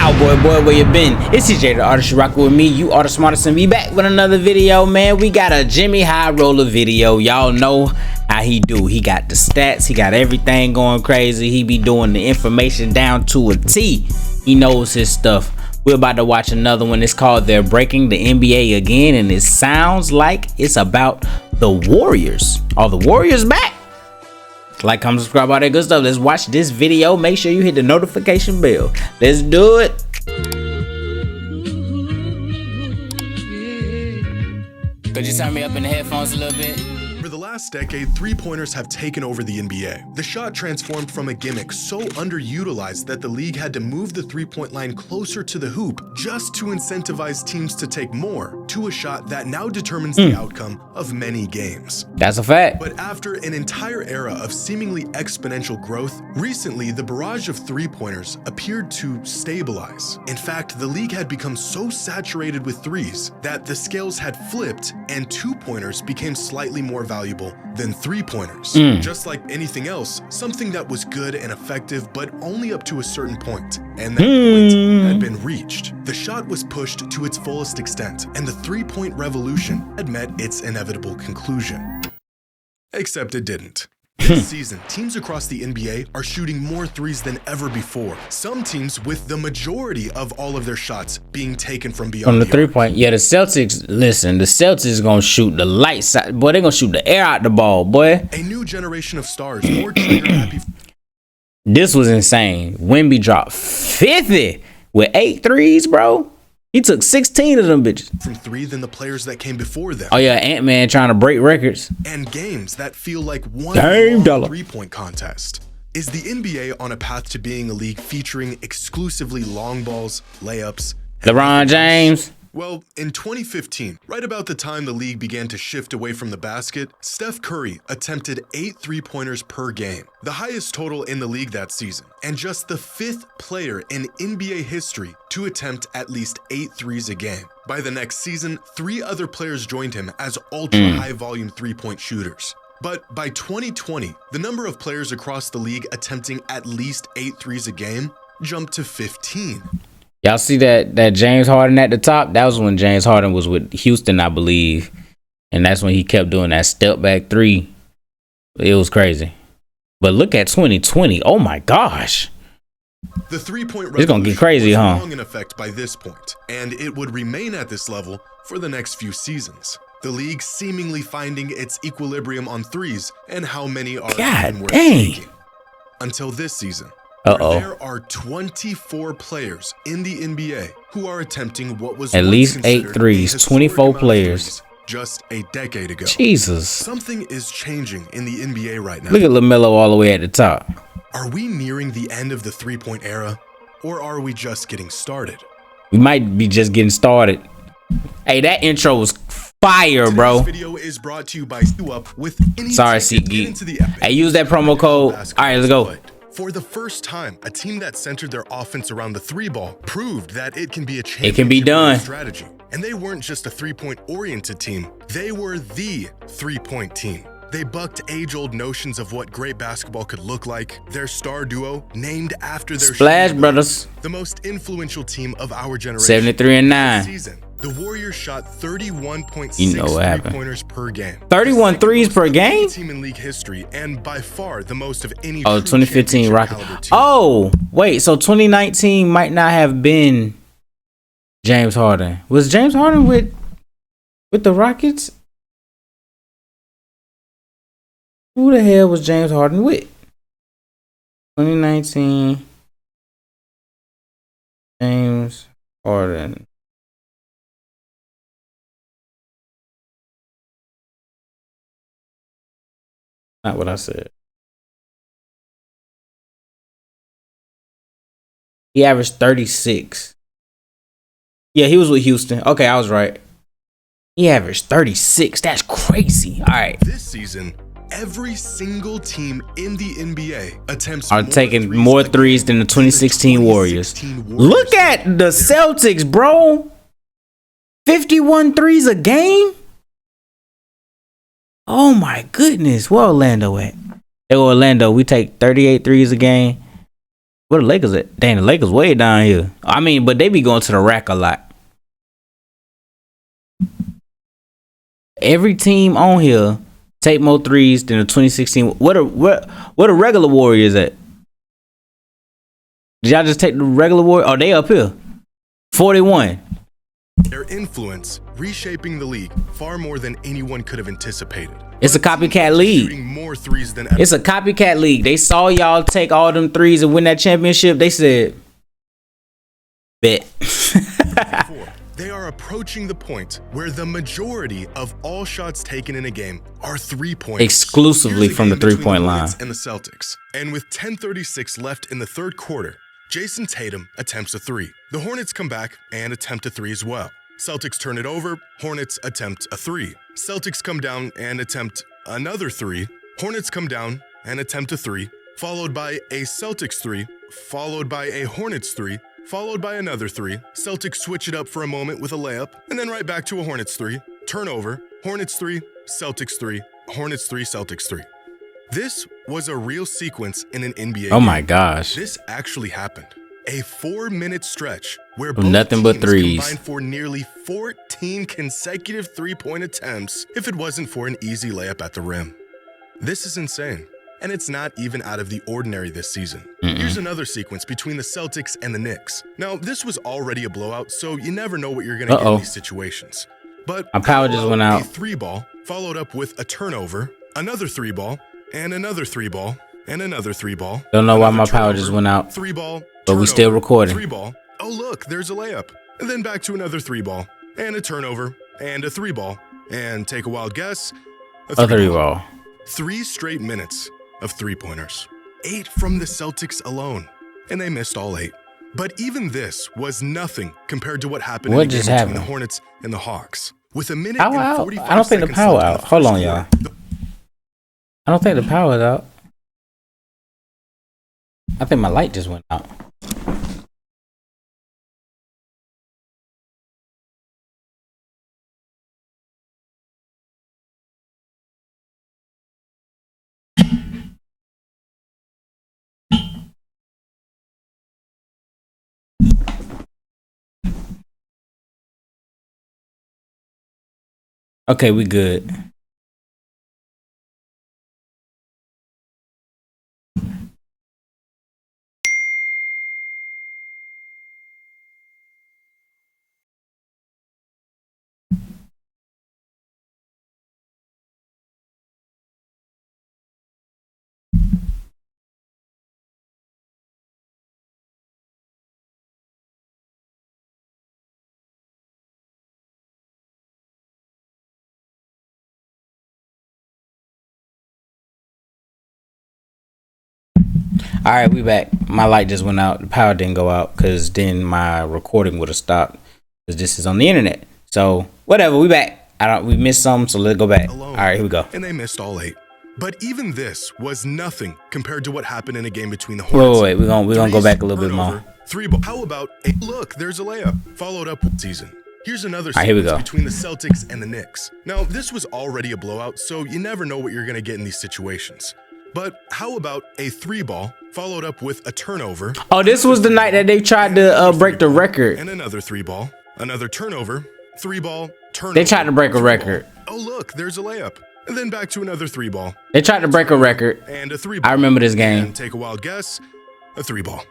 Boy, where you been? It's TeeJay, the artist. You rockin' with me. You are the smartest, and we back with another video, man. We got a Jimmy High Roller video. Y'all know how he do. He got the stats. He got everything going crazy. He be doing the information down to a T. He knows his stuff. We're about to watch another one. It's called They're Breaking the NBA Again, and it sounds like it's about the Warriors. Are the Warriors back? Like, comment, subscribe, all that good stuff. Let's watch this video. Make sure you hit the notification bell. Let's do it. Could you turn me up in the headphones a little bit? For the last decade, three-pointers have taken over the NBA. The shot transformed from a gimmick so underutilized that the league had to move the three-point line closer to the hoop just to incentivize teams to take more, to a shot that now determines the outcome of many games. That's a fact. But after an entire era of seemingly exponential growth, recently the barrage of three-pointers appeared to stabilize. In fact, the league had become so saturated with threes that the scales had flipped and two-pointers became slightly more valuable than three-pointers. Just like anything else, something that was good and effective, but only up to a certain point. And that point had been reached. The shot was pushed to its fullest extent, and the three-point revolution had met its inevitable conclusion. Except it didn't. This season, teams across the NBA are shooting more threes than ever before. Some teams with the majority of all of their shots being taken from beyond the three-point. Yeah, the Celtics, listen, the Celtics gonna shoot the lights out. Boy, they gonna shoot the air out the ball, boy. A new generation of stars, more trigger-happy. This was insane. Wemby dropped 50 with 8 threes, bro. He took 16 of them bitches. From three than the players that came before them. Oh yeah, Ant-Man trying to break records. And games that feel like one three-point contest. Is the NBA on a path to being a league featuring exclusively long balls, layups, LeBron James? Well, in 2015, right about the time the league began to shift away from the basket, Steph Curry attempted 8 three-pointers per game, the highest total in the league that season, and just the 5th player in NBA history to attempt at least 8 threes a game. By the next season, 3 other players joined him as ultra-high-volume three-point shooters. But by 2020, the number of players across the league attempting at least 8 threes a game jumped to 15. Y'all see that James Harden at the top? That was when James Harden was with Houston, I believe. And that's when he kept doing that step back three. It was crazy. But look at 2020. Oh my gosh. The three-point it's gonna get crazy, was huh? long in effect by this point, and it would remain at this level for the next few seasons. The league seemingly finding its equilibrium on threes and how many are even worth taking. Until this season. There are 24 players in the NBA who are attempting what was at least 8 threes. 24 players. Just a decade ago. Jesus. Something is changing in the NBA right now. Look at LaMelo all the way at the top. Are we nearing the end of the three-point era, or are we just getting started? We might be just getting started. Hey, that intro was fire, bro. This video is brought to you by SeatGeek with Sorry, SeatGeek. Hey, use that promo code. All right, let's go. For the first time, a team that centered their offense around the three ball proved that it can be a championship strategy. And they weren't just a three-point oriented team, they were the three-point team. They bucked age-old notions of what great basketball could look like. Their star duo, named after their Splash Brothers, the most influential team of our generation. 73 and 9. Season, the Warriors shot 31.6 three-pointers per game. 31 threes per game? Team in league history, and by far the most of any. Oh, 2015 Rockets. Oh, wait, so 2019 might not have been James Harden. Was James Harden with the Rockets? Who the hell was James Harden with? 2019 James Harden. Not what I said. He averaged 36. Yeah, he was with Houston. Okay, I was right. He averaged 36. That's crazy. All right. This season, every single team in the NBA attempts are taking more threes than the 2016 Warriors. Look at the Celtics, bro. 51 threes a game? Oh my goodness. Where Orlando at? Hey, Orlando, we take 38 threes a game. Where the Lakers at? Dang, the Lakers way down here. I mean, but they be going to the rack a lot. Every team on here take more threes than the 2016. Where the regular Warriors at? Did y'all just take the regular Warriors? Oh, they up here. 41. Their influence reshaping the league far more than anyone could have anticipated. It's a copycat league. Shooting more threes than ever. It's a copycat league. They saw y'all take all them threes and win that championship. They said, bet. They are approaching the point where the majority of all shots taken in a game are three-pointers. Exclusively from the three-point line. And the Celtics. And with 10:36 left in the third quarter, Jason Tatum attempts a three. The Hornets come back and attempt a three as well. Celtics turn it over, Hornets attempt a three. Celtics come down and attempt another three. Hornets come down and attempt a three, followed by a Celtics three, followed by a Hornets three, followed by another three. Celtics switch it up for a moment with a layup, and then right back to a Hornets three. Turnover, Hornets three, Celtics three, Hornets three, Celtics three. This was a real sequence in an NBA Oh game. my gosh. This actually happened. A 4-minute stretch where Of both nothing but teams threes. combined for nearly 14 consecutive three-point attempts if it wasn't for an easy layup at the rim. This is insane, and it's not even out of the ordinary this season. Here's another sequence between the Celtics and the Knicks. Now, this was already a blowout, so you never know what you're going to get in these situations. But my power just went out. A three ball followed up with a turnover, another three ball, and another three ball, and another three ball. Don't know why my another power turnover, just went out. Three ball, But we turnover, still recording. Three ball. Oh, look, there's a layup. And then back to another three ball, and a turnover, and a three ball. And take a wild guess, A three ball. 3 straight minutes of three-pointers. 8 from the Celtics alone. And they missed all 8. But even this was nothing compared to what happened What in the game just between happened? the Hornets and the Hawks. With a minute Power and out? 45 I don't think the seconds power left in out. the Hold first on, y'all. quarter, I don't think the power is out. I think my light just went out. Okay, we good. All right, we back. My light just went out. The power didn't go out because then my recording would have stopped because this is on the internet. So whatever, we back. We missed some, so let's go back. alone. All right, here we go. And they missed all 8. But even this was nothing compared to what happened in a game between the Hornets. Wait. We're gonna go back a little bit more. Three ball. How about a look? There's a layup. Followed up with season. Here's another right, here we sequence go. between the Celtics and the Knicks. Now, this was already a blowout, so you never know what you're gonna get in these situations. But how about a three ball followed up with a turnover? Oh, this was the night that they tried to break the record. And another three ball, another turnover, three ball, turnover. They tried to break a three record. ball. Oh, look, there's a layup. And then back to another three ball. They tried to break a record. And a three ball. I remember this game. And take a wild guess, a three ball.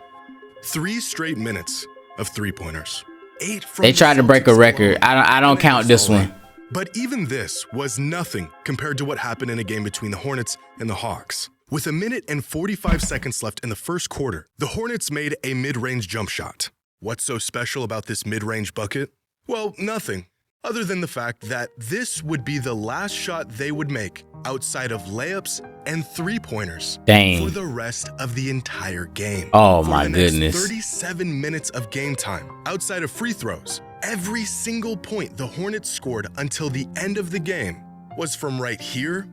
3 straight minutes of three-pointers. 8 from They tried to break a Celtics record. alone. I don't count this one. But even this was nothing compared to what happened in a game between the Hornets and the Hawks. With a minute and 45 seconds left in the first quarter, the Hornets made a mid-range jump shot. What's so special about this mid-range bucket? Well, nothing, other than the fact that this would be the last shot they would make outside of layups and three-pointers Dang. for the rest of the entire game. Oh For my the next goodness. 37 minutes of game time, outside of free throws, every single point the Hornets scored until the end of the game was from right here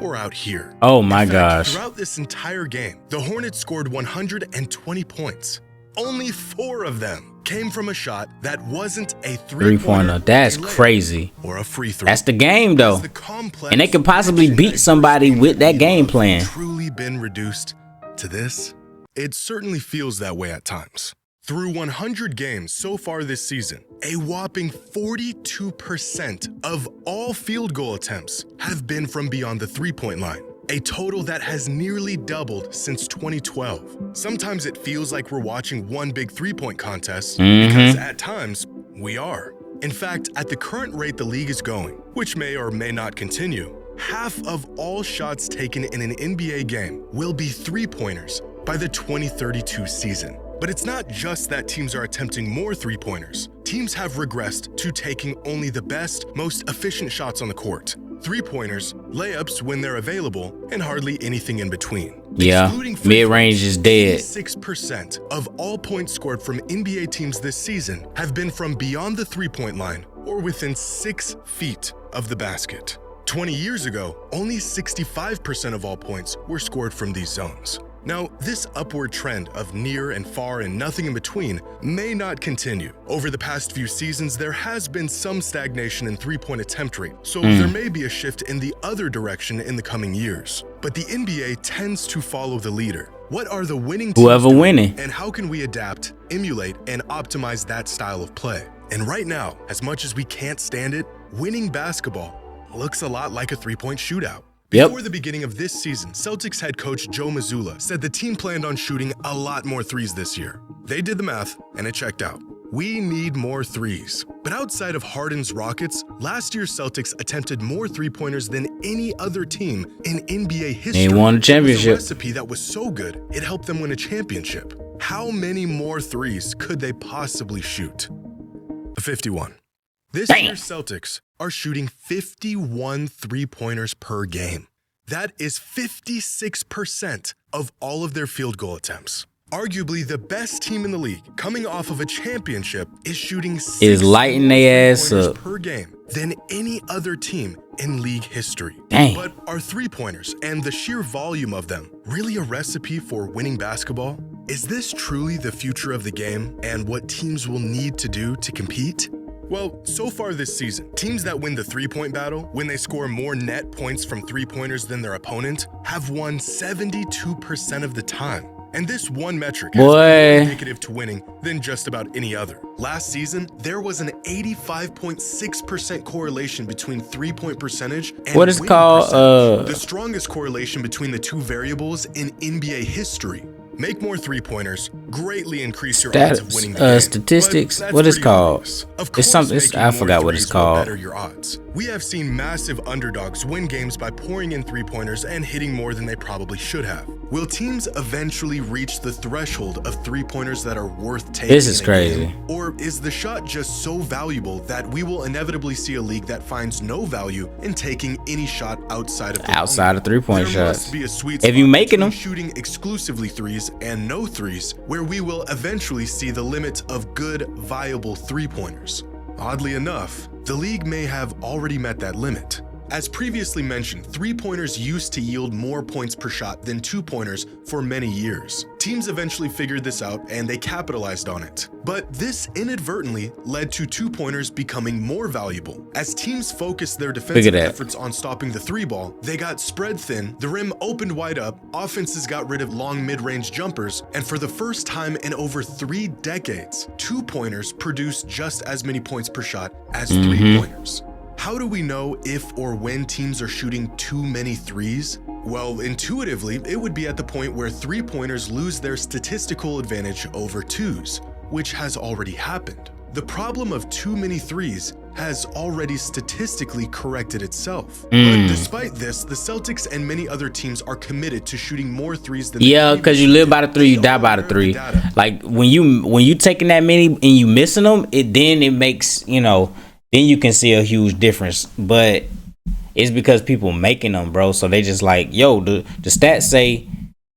or out here. Oh my In fact, gosh. Throughout this entire game, the Hornets scored 120 points. Only 4 of them came from a shot that wasn't a Three-pointer. That's a layup, crazy. or a free throw. That's the game though. It's the complex And they could possibly action beat that somebody with that game plan. truly been reduced to this. it certainly feels that way at times. Through 100 games so far this season, a whopping 42% of all field goal attempts have been from beyond the three-point line, a total that has nearly doubled since 2012. Sometimes it feels like we're watching one big three-point contest, because at times, we are. In fact, at the current rate the league is going, which may or may not continue, half of all shots taken in an NBA game will be three-pointers by the 2032 season. But it's not just that teams are attempting more three-pointers. Teams have regressed to taking only the best, most efficient shots on the court. Three-pointers, layups when they're available, and hardly anything in between. Yeah, mid-range is dead. 6% of all points scored from NBA teams this season have been from beyond the three-point line or within 6 feet of the basket. 20 years ago, only 65% of all points were scored from these zones. Now, this upward trend of near and far and nothing in between may not continue. Over the past few seasons, there has been some stagnation in three-point attempt rate, so there may be a shift in the other direction in the coming years. But the NBA tends to follow the leader. What are the winning teams Whoever doing, winning. and how can we adapt, emulate, and optimize that style of play? And right now, as much as we can't stand it, winning basketball looks a lot like a three-point shootout. Before the beginning of this season, Celtics head coach Joe Mazzulla said the team planned on shooting a lot more threes this year. They did the math, and it checked out. We need more threes. But outside of Harden's Rockets, last year's Celtics attempted more three-pointers than any other team in NBA history. They won a championship. It was a recipe that was so good, it helped them win a championship. How many more threes could they possibly shoot? 51. This year's Celtics are shooting 51 three-pointers per game. That is 56% of all of their field goal attempts. Arguably the best team in the league, coming off of a championship, is shooting 6 lighting their ass three-pointers up per game than any other team in league history. Dang. But are three-pointers and the sheer volume of them really a recipe for winning basketball? Is this truly the future of the game and what teams will need to do to compete? Well, so far this season, teams that win the three-point battle, when they score more net points from three-pointers than their opponent, have won 72% of the time. And this one metric is more indicative to winning than just about any other. Last season, there was an 85.6% correlation between three-point percentage and what is winning called percentage, the strongest correlation between the two variables in NBA history. Make more three-pointers, greatly increase your odds of winning the game. Statistics. What is called? It's something. I forgot what it's called. Better your odds. We have seen massive underdogs win games by pouring in three-pointers and hitting more than they probably should have. Will teams eventually reach the threshold of three-pointers that are worth taking? This is crazy. Or is the shot just so valuable that we will inevitably see a league that finds no value in taking any shot outside of the three-point there shots? Must be a sweet If you spot making them, shooting exclusively threes and no threes, where we will eventually see the limit of good, viable three-pointers. Oddly enough, the league may have already met that limit. As previously mentioned, three-pointers used to yield more points per shot than two-pointers for many years. Teams eventually figured this out and they capitalized on it. But this inadvertently led to two-pointers becoming more valuable. As teams focused their defensive efforts on stopping the three ball, they got spread thin, the rim opened wide up, offenses got rid of long mid-range jumpers, and for the first time in over 3 decades, two-pointers produced just as many points per shot as three-pointers. How do we know if or when teams are shooting too many threes? Well, intuitively, it would be at the point where three-pointers lose their statistical advantage over twos, which has already happened. The problem of too many threes has already statistically corrected itself. But despite this, the Celtics and many other teams are committed to shooting more threes than because you live by the three, you die by the three. Like when you taking that many and you missing them, it makes, then you can see a huge difference. But it's because people making them, bro. So they just like, yo, the stats say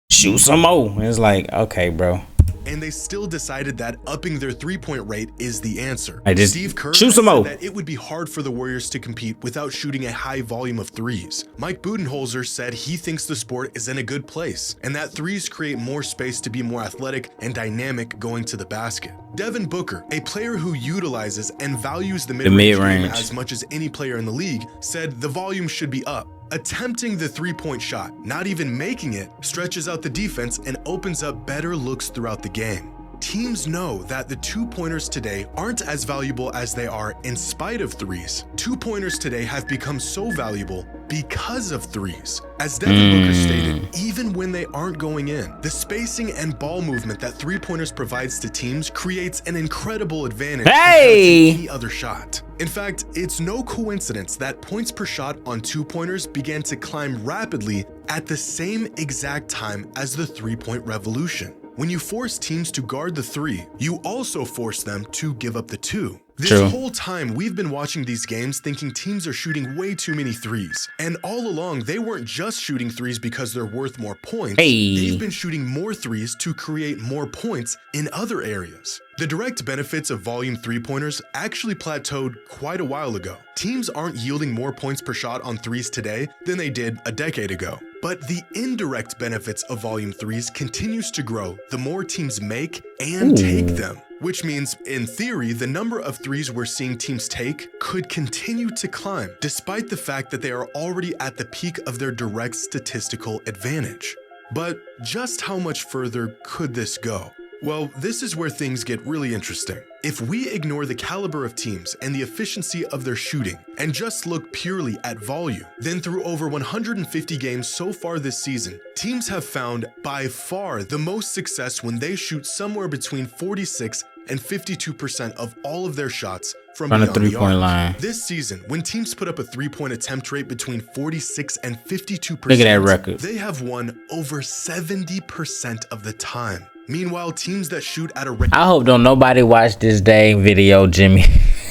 shoot some more. And it's like, okay, bro. And they still decided that upping their three-point rate is the answer. Steve Kerr said that it would be hard for the Warriors to compete without shooting a high volume of threes. Mike Budenholzer said he thinks the sport is in a good place and that threes create more space to be more athletic and dynamic going to the basket. Devin Booker, a player who utilizes and values the mid-range game as much as any player in the league, said the volume should be up. Attempting the three-point shot, not even making it, stretches out the defense and opens up better looks throughout the game. Teams know that the two-pointers today aren't as valuable as they are in spite of threes. Two-pointers today have become so valuable because of threes. As Devin Booker stated, even when they aren't going in, the spacing and ball movement that three-pointers provides to teams creates an incredible advantage compared to any other shot. In fact, it's no coincidence that points per shot on two-pointers began to climb rapidly at the same exact time as the three-point revolution. When you force teams to guard the three, you also force them to give up the two. This whole time, we've been watching these games thinking teams are shooting way too many threes. And all along, they weren't just shooting threes because they're worth more points. They've been shooting more threes to create more points in other areas. The direct benefits of volume three-pointers actually plateaued quite a while ago. Teams aren't yielding more points per shot on threes today than they did a decade ago. But the indirect benefits of volume threes continues to grow the more teams make and take them. Which means, in theory, the number of threes we're seeing teams take could continue to climb, despite the fact that they are already at the peak of their direct statistical advantage. But just how much further could this go? Well, this is where things get really interesting. If we ignore the caliber of teams and the efficiency of their shooting and just look purely at volume, then through over 150 games so far this season, teams have found by far the most success when they shoot somewhere between 46 and 52% of all of their shots from beyond the three-point line. This season, when teams put up a three-point attempt rate between 46 and 52%, look at that record. They have won over 70% of the time. Meanwhile, teams that shoot at a rate... I hope don't nobody watch this dang video, Jimmy.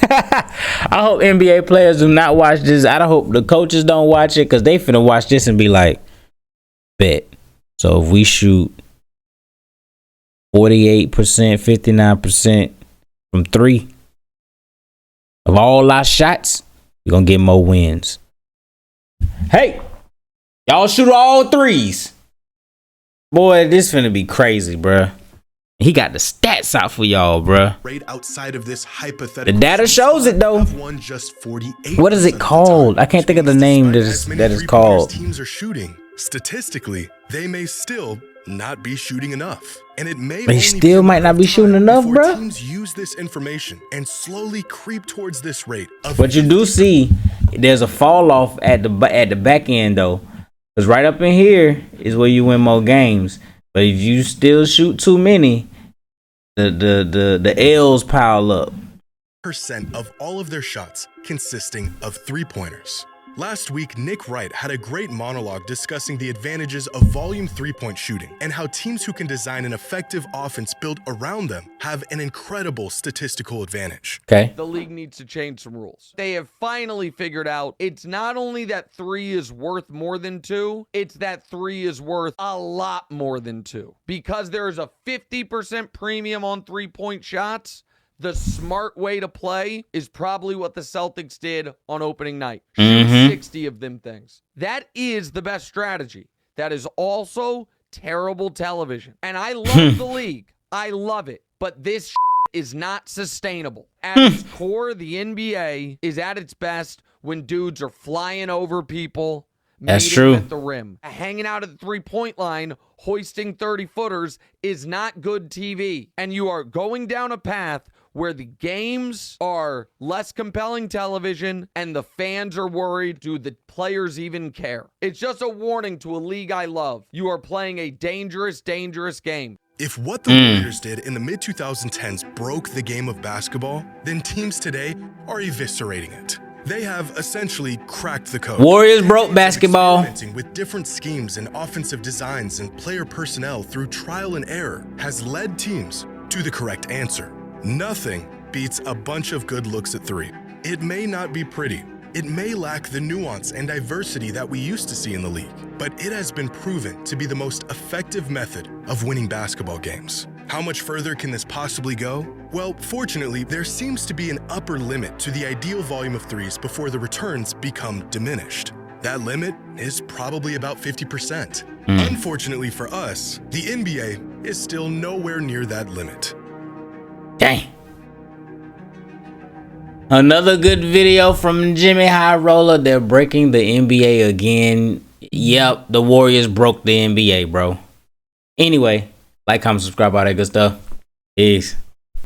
I hope NBA players do not watch this. I hope the coaches don't watch it, because they finna watch this and be like, bet. So if we shoot 48%, 59% from three of all our shots, we're gonna get more wins. Hey, y'all shoot all threes. Boy, this finna be crazy, bruh. He got the stats out for y'all, bruh. Right outside of this hypothetical, the data shows it though. Just 48%. What is it called? I can't think of the name that is called. Teams are shooting. Statistically, they may still not be shooting enough, and it may they still might not be shooting enough, bro. Teams use this information and slowly creep towards this rate. But you do see there's a fall off at the back end though, because right up in here is where you win more games. But if you still shoot too many, the L's pile up. Percent of all of their shots consisting of three-pointers. Last week, Nick Wright had a great monologue discussing the advantages of volume three-point shooting and how teams who can design an effective offense built around them have an incredible statistical advantage. Okay. The league needs to change some rules. They have finally figured out it's not only that three is worth more than two, it's that three is worth a lot more than two. Because there is a 50% premium on three-point shots, the smart way to play is probably what the Celtics did on opening night. Shoot 60 of them things. That is the best strategy. That is also terrible television. And I love the league. I love it. But this is not sustainable. At its core, the NBA is at its best when dudes are flying over people. That's true. At the rim. Hanging out at the three-point line, hoisting 30-footers is not good TV. And you are going down a path where the games are less compelling television and the fans are worried, do the players even care? It's just a warning to a league I love. You are playing a dangerous, dangerous game. If what the Warriors did in the mid-2010s broke the game of basketball, then teams today are eviscerating it. They have essentially cracked the code. Warriors broke basketball. Experimenting with different schemes and offensive designs and player personnel through trial and error has led teams to the correct answer. Nothing beats a bunch of good looks at three. It may not be pretty. It may lack the nuance and diversity that we used to see in the league, but it has been proven to be the most effective method of winning basketball games. How much further can this possibly go? Well, fortunately, there seems to be an upper limit to the ideal volume of threes before the returns become diminished. That limit is probably about 50%. Unfortunately for us, the NBA is still nowhere near that limit. Dang. Another good video from Jimmy High Roller. They're breaking the NBA again. Yep, the Warriors broke the NBA, bro. Anyway, like, comment, subscribe, all that good stuff. Peace.